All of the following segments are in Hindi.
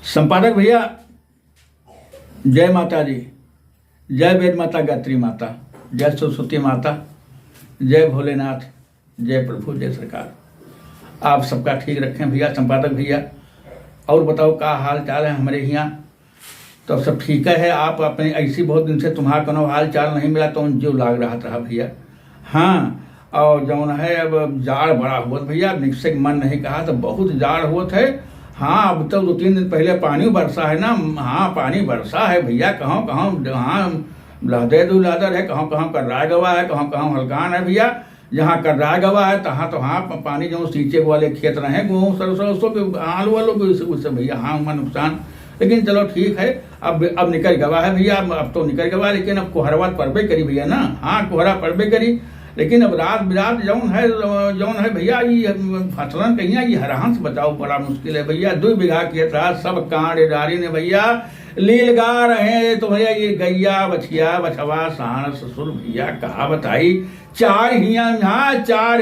संपादक भैया, जय माता दी, जय वेद माता, गायत्री माता, जय सरस्वती माता, जय भोलेनाथ, जय प्रभु, जय सरकार। आप सबका ठीक रखें भैया। संपादक भैया, और बताओ क्या हाल चाल है हमारे यहाँ? तो सब ठीक है। आप अपने ऐसी बहुत दिन से तुम्हारा कोनो हाल चाल नहीं मिला तो जो लाग रहा था भैया। हाँ, और जौन है अब जाड़ बड़ा हुआ भैया, निश्चय मन नहीं कहा तो बहुत जाड़ हुआ है। हाँ, अब तो 2-3 दिन पहले पानी बरसा है ना। हाँ, पानी बरसा है भैया। कहाँ कहाँ हाँ लहदे दू लहदर है, कहाँ कहाँ कर्रा गवा है, कहाँ कहाँ हल्कान है भैया। जहाँ कर्रा गवा है तहाँ तो हाँ पानी जो सींचे वाले खेत रहे गेहूँ सरसों के आलू वालों के उससे भैया हाँ हुआ नुकसान। लेकिन चलो ठीक है, अब निकल गवा है भैया। अब तो निकल गवा, लेकिन अब कोहरवा पड़बे करी भैया ना। हाँ, कोहरा पड़बे करी, लेकिन अब रात बिरात जौन है भैया, ये फसलन कहिया ये हरान से बचाओ बड़ा मुश्किल है भैया। 2 बीघा खेत रहा, सब कांडेदारी ने भैया लील गा रहे। तो भैया ये गैया बछिया बछवा साण ससुर भैया कहा बताई 4 हियाँ, हाँ 4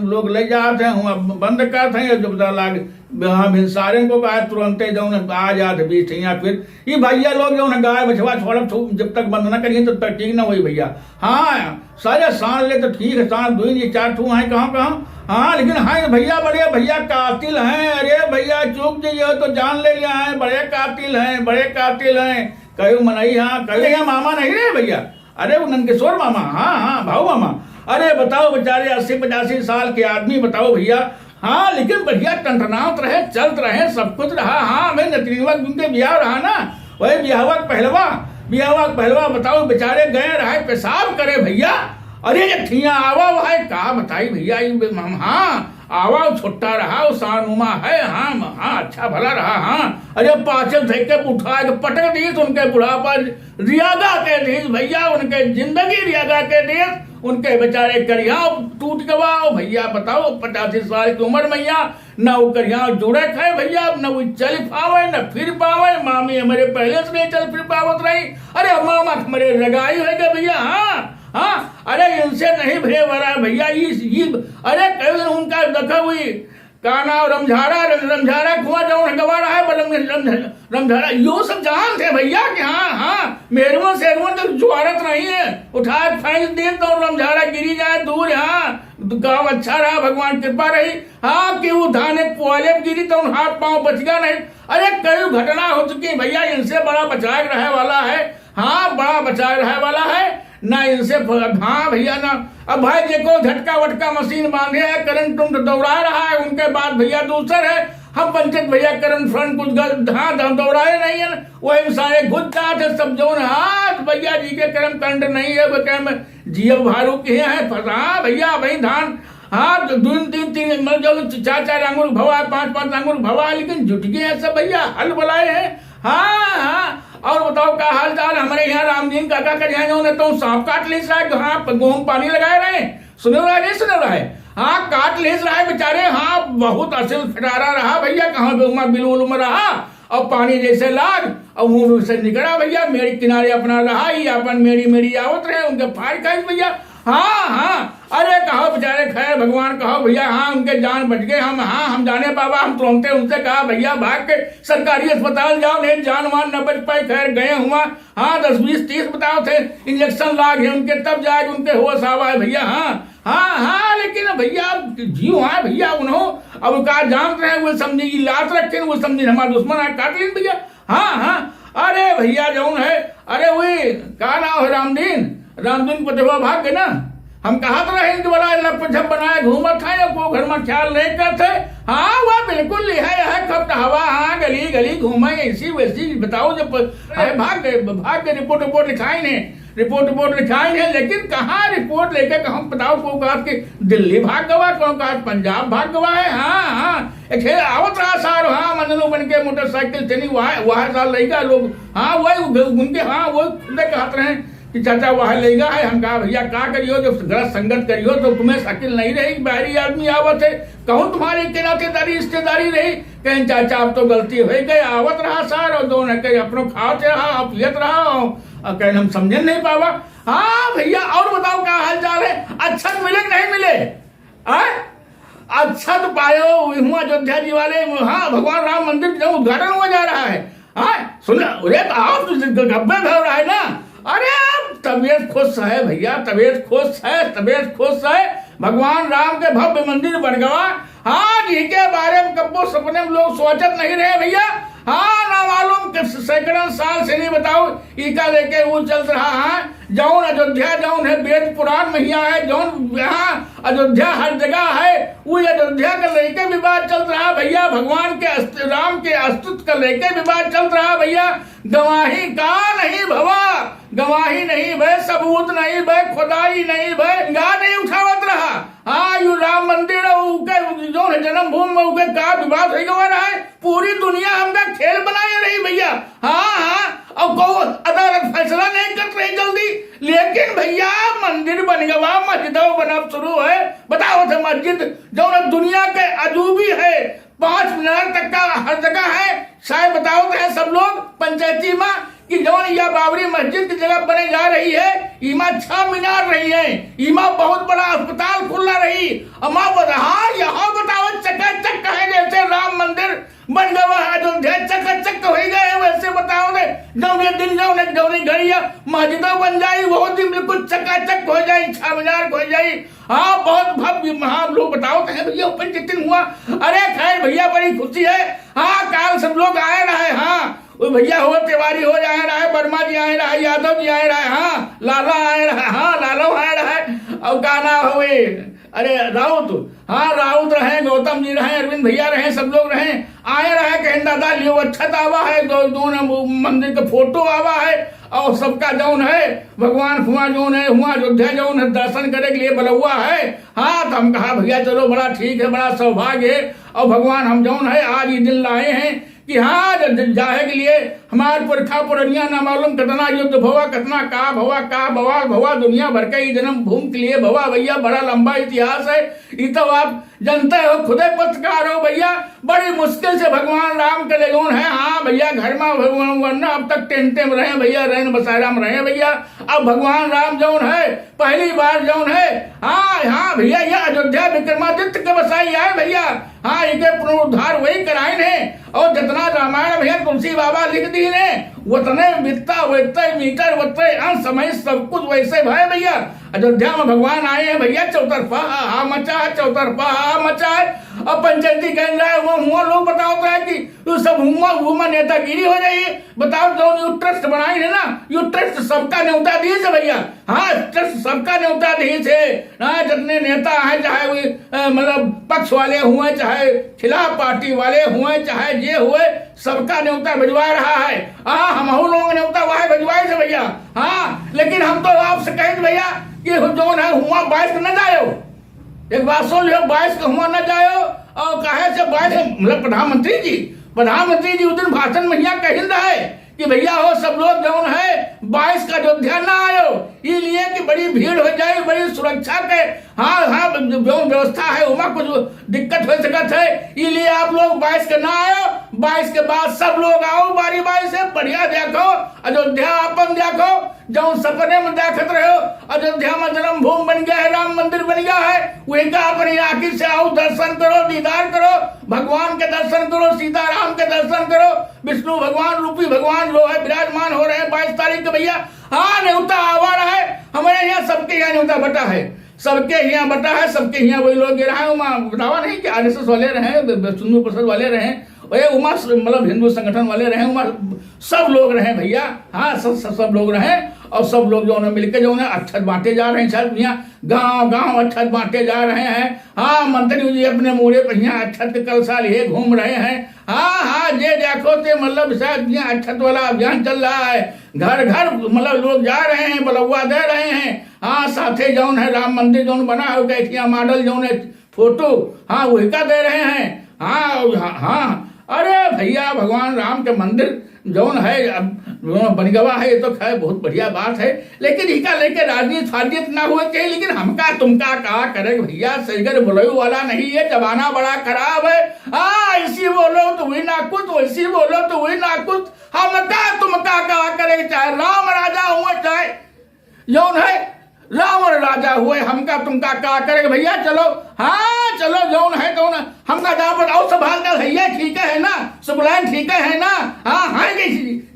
लोग ले जाते हैं, बंद करते हैं। जब लाग भिनसारे को कहा तुरंत जौन आ जाते बीच हियाँ। फिर ये भैया लोग जो गाय बछवा छोड़ब जब तक बंद न करिए तब तक ठीक न हुई भैया। हाँ, सारे सांड ले तो ठीक है, सांड 2-4 ठू है कहाँ कहाँ। हाँ, लेकिन हाँ भैया बड़े भैया कातिल हैं। अरे भैया चूक जाइए तो जान ले लिया है, बड़े कातिल हैं, बड़े कातिल हैं। कहो मनई, हाँ कहे मामा नहीं रे भैया। अरे वो नंदकिशोर मामा, हाँ हाँ भाऊ मामा। अरे बताओ बेचारे 80-85 साल के आदमी, बताओ भैया। हाँ, लेकिन बढ़िया टंटनात रहे, चलत रहे, सब कुछ रहा। हाँ, मैं नतनीवा उनके ब्याह रहा ना, वही ब्याहवा पहलवा बताओ बेचारे गए रहे पेशाब करे भैया। अरे ये ठिया आवा है का बताई भैया। हाँ, आवा छोटा रहा, वो सानुमा है। हाँ हाँ, अच्छा भला रहा। हाँ, अरे पाचल थे के उठा के पटक दी तो उनके बुढ़ापा रियागा के दी भैया, उनके जिंदगी रियागा के दी। उनके बेचारे करिया टूट गवा भैया। बताओ 85 साल की उम्र मैया, न वो करिया जुड़े खाए भैया, न वो चल पावे न फिर पावे। मामी हमारे पहले से नहीं चल फिर पावत रही। अरे मामा हमारे रगाई है क्या भैया। हाँ हाँ, अरे इनसे नहीं भरे भरा भैया। अरे कई दिन उनका देखा हुई का नाम रमझारा कुआ जौन गवा रहा है रमझारा, यो सब जान थे भैया कि हाँ हाँ मेहरवन शेरवन तक जुआरत नहीं है। उठाए फेंक दे तो रमझारा गिरी जाए दूर। हाँ, गाँव अच्छा रहा, भगवान कृपा रही। हाँ, कि वो धाने पुआले गिरी तो हाथ पांव बच गया नहीं। अरे कई घटना हो चुकी भैया, इनसे बड़ा बचाव रहे वाला है। हाँ, बड़ा बचाव रहे वाला है ना इनसे। हाँ भैया ना, अब भाई देखो झटका वटका मशीन बांधे है, करंट टूंट दौड़ा रहा है। उनके बाद भैया दूसर है, हम पंचायत भैया करंट फ्रंट कुछ दौड़ाए नहीं है, वही सारे घुस जाते सब जो। हाँ भैया जी के कर्म कंड नहीं है, वो कह जीव भारू के हैं फंसा भैया वही धान। हाँ, 2-3 मतलब 4-4 अंगुर भवा, 5-5 अंगुर भवा, लेकिन जुट गए हैं सब भैया, हल बुलाए हैं। हाँ हाँ, और बताओ क्या हाल चाल हमारे यहाँ रामदीन काका कर यहाँ तो सांप काट ले रहा है। हाँ, गेहूं पानी लगाए रहे, सुने रहा है नहीं सुने रहा है। हाँ, काट ले रहा है बेचारे। हाँ, बहुत असिल फिटारा रहा भैया, कहाँ बिल में रहा और पानी जैसे लाग और मुंह से निकला भैया। मेरे किनारे अपना रहा ही अपन मेरी आवत रहे, उनके फाड़ खाई भैया। हाँ हाँ, अरे कहो बेचारे खैर भगवान कहो भैया। हाँ, उनके जान बच गए। हम जाने बाबा, हम तुरंत उनसे कहा भैया भाग के सरकारी अस्पताल जाओ, नहीं जान वान न बच पाए। खैर गए हुआ। हाँ, 10-20-30 बताओ थे इंजेक्शन लाग है उनके, तब जाके उनके होश आवा है भैया। हाँ हाँ, लेकिन भैया जीव है भैया उन्होंने अब कहा जानते हैं, वो समझी लात रखे, वो समझी हमारा दुश्मन है, काट लें भैया। हाँ हाँ, अरे भैया जौन है, अरे वही का नाम है रामदीन पटवा भाग गए ना। हम कहा तो रहे बड़ा लपझप बनाए घूमत है, को घर में ख्याल नहीं करते। हाँ, वह बिल्कुल है खप हवा। हाँ, गली घूमे ऐसी वैसी बताओ। जब भाग गए रिपोर्ट लिखाई है, लेकिन कहाँ रिपोर्ट लेके हम बताओ को कहा कि दिल्ली भाग गवा, कौन कहा पंजाब भाग गवा है। हाँ हाँ, एक आवत रहा सार। हाँ, मंजनू बन के मोटरसाइकिल चली वहाँ साल लेगा लोग। हाँ, वही उनके हाँ वो खुदे कहते रहे कि चाचा वहाँ लेगा है। हम कहा भैया क्या करियो, जब गलत संगत करियो तो तुम्हें शकील नहीं रही। बाहरी आदमी आवत है, कहूँ तुम्हारी के नातेदारी रिश्तेदारी रही। कहें चाचा अब तो गलती हो गई, आवत रहा सार और दोनों कहीं अपनों खाते रहा, पियत रहा, कहीं हम समझ नहीं पावा। हाँ भैया, और बताओ क्या हाल चाल है? अच्छा मिले नहीं मिले? अक्षत पायो हुआ अयोध्या जी वाले। हाँ, भगवान राम मंदिर जो उद्घाटन हुआ जा रहा है। हाँ सुना, अरे तो आप गब्बे भर रहा है ना। अरे तबीयत खुश है भैया, तबीयत खुश है, तबीयत खुश है। भगवान राम के भव्य मंदिर बन गया। हाँ, जिनके बारे में कब्बो सपने में लोग सोचत नहीं रहे भैया। हाँ, ना मालूम सैकड़ों साल से नहीं बताओ इका लेके वो चल रहा है। जौन अयोध्या जौन है वेद पुराण में हिया है, जौन यहाँ अयोध्या हर जगह है, वो अयोध्या का लेके विवाद चल रहा भैया। भगवान के राम के अस्तित्व का लेके विवाद चल रहा भैया। गवाही का नहीं भवा, गवाही नहीं भय, सबूत नहीं भय, खुदाई नहीं भय, गा नहीं उठावत रहा। हाँ, यू राम मंदिर जो है जन्मभूमि में उनके का विवाद हो गया है। पूरी दुनिया हमका खेल बनाए रही भैया। हाँ हाँ, अब को अदालत फैसला नहीं कर रही जल्दी, लेकिन भैया मंदिर बन गया, मस्जिदों बना शुरू है। बताओ थे मस्जिद जो दुनिया के अजूबी है, 5 मीनार तक का हर जगह है। शायद बताओ तो है सब लोग पंचायती में कि जौन या बाबरी मस्जिद की जगह बने जा रही है, इमा 6 मीनार रही है, इमा बहुत बड़ा अस्पताल खुला रही। अमा हाँ, यहाँ बताओ चकाचक कहे जैसे राम मंदिर बन गया अयोध्या चकाचक हो गए, वैसे बताओ ने जौन दिन जौन घड़िया मस्जिदों बन जाई, वो दिन बिल्कुल चकाचक हो जाए, 6 मीनार हो जाए। हाँ, बहुत भव्य महा लोग बताओ तो है भैया ओपन चिटिंग हुआ। अरे खैर भैया बड़ी खुशी है। हाँ, काल सब लोग आए रहे। हाँ, वो भैया हो तिवारी हो जाए रहा है, वर्मा जी आए रहा, यादव जी आए रहा। हाँ, लाला आए रहा। हाँ, लालो आए रहा। और गाना हुए अरे राउत, हाँ राउत रहे, गौतम जी रहे, अरविंद भैया रहे, सब लोग रहे, आए रहे। कहें दादा लियो अच्छत आवा है, दोनों मंदिर का फोटो आवा है, और सबका जौन है भगवान हुआ जौन है हुआ अयोध्या जौन है दर्शन करे के लिए बलुआ है। हाँ, तो हम कहा भैया चलो बड़ा ठीक है, बड़ा सौभाग्य है। और भगवान हम जौन है आज ये दिन लाए हैं कि हाँ जाहे के लिए हमारे पुरखा पुरनिया ना मालूम कितना युद्ध भवा, कितना का भवा भवा दुनिया भर के जन्म भूमि के लिए भवा भैया। बड़ा लंबा इतिहास है, ये तो आप जानते हो, खुदे पत्रकार हो भैया। बड़ी मुश्किल से भगवान राम के लिए है। हाँ भैया, घर में वरना अब तक टेंटे में रहे भैया, रैन बसारा में रहे भैया। अब भगवान राम जौन है पहली बार जौन है, हाँ हाँ भैया, यह अयोध्या विक्रमादित्य के बसाई आए भैया। हाँ, इनके पुनरुद्धार वही कराए ने, और जितना रामायण भैया तुलसी बाबा लिख दी ने, उतने वित्ता वत्ते मीटर वत्ते अंश समय सब कुछ वैसे भाई भैया। अयोध्या में भगवान आए हैं भैया, चौतरफा हा मचा है, चौतरफा हा मचा है। अब पंचायती कह रहा है वो हुआ, लोग बताओ तो है कि तो सब हुआ नेतागिरी हो जाइए। बताओ जो यू ट्रस्ट बनाई है ना, यू ट्रस्ट सबका न्योता दिए से भैया। हाँ, ट्रस्ट सबका न्योता दिए से। हाँ, जितने नेता हैं, चाहे वो मतलब पक्ष वाले हुए, चाहे खिलाफ पार्टी वाले हुए, चाहे ये हुए, सबका न्योता भिजवा रहा है। हाँ, हम लोग न्योता वहां भिजवाए से भैया। हाँ, लेकिन हम तो आपसे कहे भैया कि जो है हुआ 22 न जाओ, एक बात सुन लियो, 22 का हुआ न जाओ। और कहे से 22 मतलब प्रधानमंत्री जी उस दिन भाषण में यहाँ कहिन रहे कि भैया हो सब लोग जौन है 22 का अयोध्या ना आयो, इसलिए कि बड़ी भीड़ हो जाए, बड़ी सुरक्षा के हाँ हाँ जो व्यवस्था है वहाँ कुछ दिक्कत हो सकता है, इसलिए आप लोग 22 के ना आयो। 22 के बाद सब लोग आओ बारी बारी से, बढ़िया देखो अयोध्या अपन देखो, जो सपने में देखते रहो अयोध्या में जन्मभूमि बन गया है, राम मंदिर बन गया है, वही का अपनी आंखी से आओ, दर्शन करो, दीदार करो, भगवान के दर्शन करो, सीताराम के दर्शन करो, विष्णु भगवान रूपी भगवान जो है विराजमान हो रहे हैं 22 तारीख के भैया। हाँ, न्योता आवा रहा है हमारे यहाँ, सबके यहाँ न्योता बटा है, सबके यहाँ बटा है, सबके यहाँ वही लोग रहे हैं। बतावा नहीं कि RSS वाले रहे, सुंदर प्रसाद वाले रहे, उमा मतलब हिंदू संगठन वाले रहे, उमा सब लोग रहे भैया। हाँ, सब लोग रहे, और सब लोग जो है मिलकर जो है अक्षत बांटे जा रहे हैं, शायद यहाँ गांव अक्षत बांटे जा रहे हैं। हाँ, मंत्री जी अपने मोड़े पर यहाँ अक्षत कलसा लिए घूम रहे हैं। हाँ, ये देखो ते मतलब शायद यहाँ अक्षत वाला अभियान चल रहा है, घर घर मतलब लोग जा रहे हैं, बलुआ दे रहे हैं। हाँ, साथे जौन है राम मंदिर जौन बना है कैठिया मॉडल जौन है फोटो, हाँ वही का दे रहे हैं। हाँ, अरे भैया भगवान राम के मंदिर जौन है अब बन गवा है, ये तो खैर बहुत बढ़िया बात है, लेकिन इका लेके राजनीति ना हुए कहीं। लेकिन हमका तुमका कहा करे भैया, सैगर बोलो वाला नहीं है, जमाना बड़ा खराब है। हाँ, ऐसी बोलो तो वही ना कुछ, वैसी बोलो तो वही ना कुछ। हमका तुमका कहा करे, चाहे राम राजा हुए, चाहे जौन है रावण राजा हुए, हमका तुमका का करेगा भैया। चलो हाँ चलो जौन है तो हमका जहाँ पर और संभाल कर भैया ठीक है ना, सुबलाइन ठीक है ना। हाँ हाँ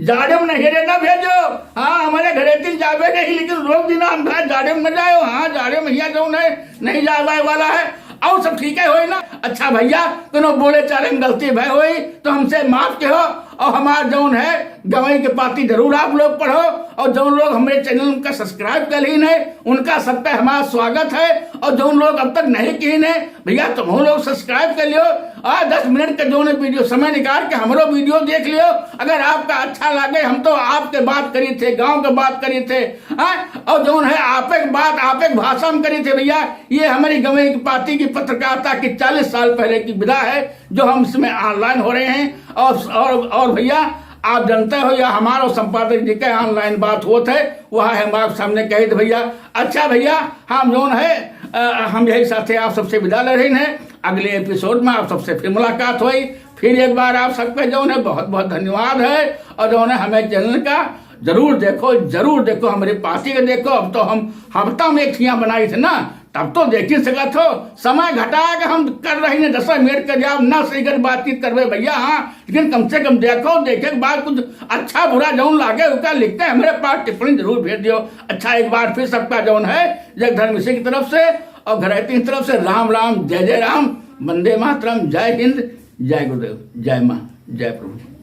जाड़े में नहीं ना भेजो। हाँ हमारे घरे दिन जावे नहीं, लेकिन रोक दिन हम जाड़े में न जाओ। हाँ जाड़े में भैया जौन है नहीं जावे वाला है, और सब ठीक है हो ना। अच्छा भैया तो बोले चारे गलती भय हुई तो हमसे माफ के हो, और हमारा जौन है गवाई के पाती जरूर आप लोग पढ़ो, और जो लोग हमारे चैनल का सब्सक्राइब कर ही नहीं उनका सबका हमारा स्वागत है, और जो लोग अब तक नहीं किए ने भैया तुम लोग सब्सक्राइब कर लियो। 10 मिनट का जो वीडियो समय निकाल के हमारो वीडियो देख लियो। अगर आपका अच्छा लगे, हम तो आपके बात करी थे, गांव के बात करी थे, और जो है आपे बात आपे भाषा में करी थे भैया। ये हमारी गवाई की पार्टी की पत्रकारिता की 40 साल पहले की विधा है जो हम इसमें ऑनलाइन हो रहे हैं। और भैया आप जानते हो या हमारा संपादक जी का ऑनलाइन बात होता है, वह हम आप सामने कहे थे भैया। अच्छा भैया हम जो है हम यही साथ आप सबसे विदा ले रहे हैं। अगले एपिसोड में आप सबसे फिर मुलाकात हुई। फिर एक बार आप सबका जो है बहुत बहुत धन्यवाद है, और जो है हमें चैनल का जरूर देखो हमारी पार्टी का देखो। अब तो हम हफ्ता में एक ठिया बनाई थे ना, तब तो देख ही सका थो। समय घटा के हम कर रहे हैं 10 मिनट का जब ना सही कर बातचीत करवे भैया। हाँ लेकिन कम से कम देखो, देखे के बाद कुछ अच्छा बुरा जौन लागे उसका लिखते हैं हमारे पास टिप्पणी जरूर भेज दियो। अच्छा एक बार फिर सबका जौन है जगधर्म सिंह की तरफ से और घरैती की तरफ से राम राम, जय जय राम, वंदे मातरम, जय हिंद, जय गुरुदेव, जय माँ, जय प्रभु।